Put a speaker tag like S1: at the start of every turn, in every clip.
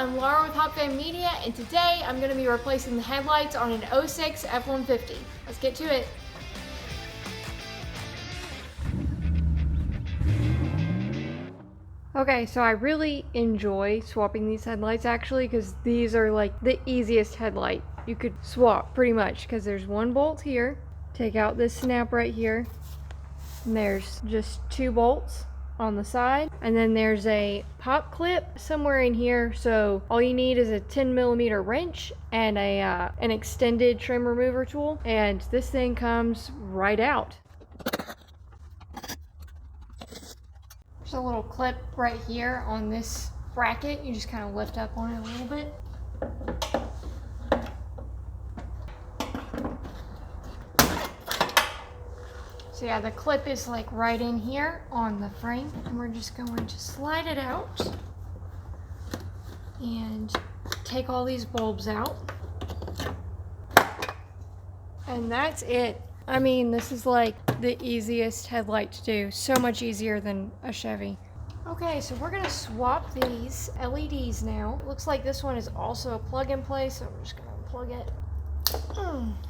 S1: I'm Laura with Hop Fan Media, and today I'm going to be replacing the headlights on an '06 F-150. Let's get to it. Okay, so I really enjoy swapping these headlights actually, because these are like the easiest headlight you could swap pretty much, because there's one bolt here, take out this snap right here, and there's just two bolts on the side, and then there's a pop clip somewhere in here, so all you need is a 10mm wrench and an extended trim remover tool, and this thing comes right out. There's a little clip right here on this bracket. You just kind of lift up on it a little bit. So yeah, the clip is like right in here on the frame, and we're just going to slide it out and take all these bulbs out. And that's it. I mean, this is like the easiest headlight to do. So much easier than a Chevy. Okay, so we're gonna swap these LEDs now. It looks like this one is also a plug and play, so I'm just gonna unplug it.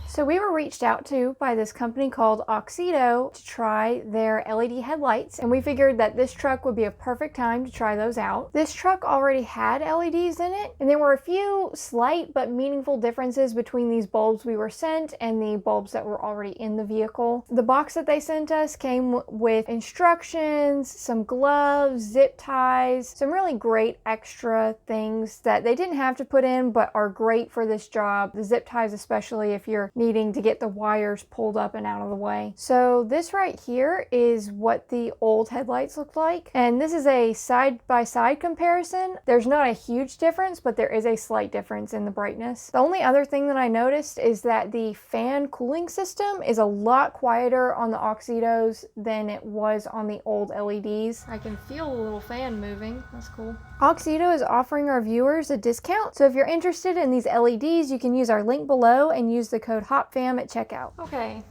S1: So we were reached out to by this company called AUXITO to try their LED headlights, and we figured that this truck would be a perfect time to try those out. This truck already had LEDs in it, and there were a few slight but meaningful differences between these bulbs we were sent and the bulbs that were already in the vehicle. The box that they sent us came with instructions, some gloves, zip ties, some really great extra things that they didn't have to put in but are great for this job. The zip ties, especially if you're needing to get the wires pulled up and out of the way. So this right here is what the old headlights looked like, and this is a side-by-side comparison. There's not a huge difference, but there is a slight difference in the brightness. The only other thing that I noticed is that the fan cooling system is a lot quieter on the AUXITOs than it was on the old LEDs. I can feel a little fan moving. That's cool. AUXITO is offering our viewers a discount, so if you're interested in these LEDs, you can use our link below and use the code HOPFAM at checkout. Okay,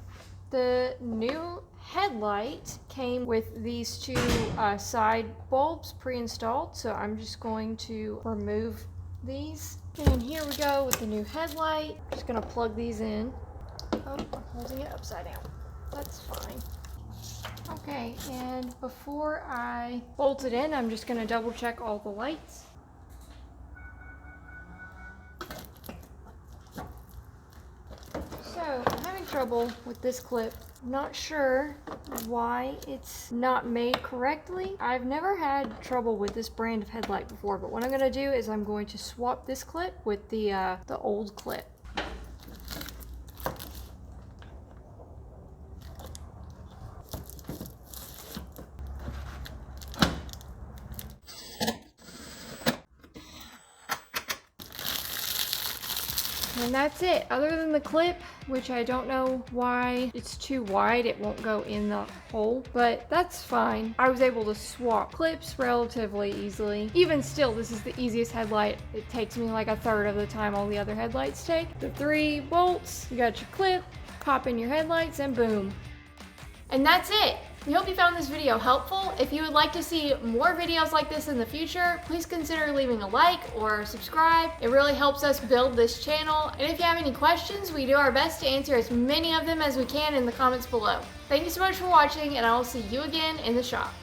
S1: the new headlight came with these two side bulbs pre-installed, so I'm just going to remove these. And here we go with the new headlight. I'm just gonna plug these in. Oh, I'm holding it upside down. That's fine. Okay, and before I bolt it in, I'm just gonna double check all the lights. So, I'm having trouble with this clip. I'm not sure why it's not made correctly. I've never had trouble with this brand of headlight before, but what I'm gonna do is I'm going to swap this clip with the old clip. And that's it. Other than the clip, which I don't know why it's too wide, it won't go in the hole, but that's fine. I was able to swap clips relatively easily. Even still, this is the easiest headlight. It takes me like a third of the time all the other headlights take. The 3 bolts, you got your clip, pop in your headlights, and boom. And that's it. We hope you found this video helpful. If you would like to see more videos like this in the future, please consider leaving a like or subscribe. It really helps us build this channel. And if you have any questions, we do our best to answer as many of them as we can in the comments below. Thank you so much for watching, and I will see you again in the shop.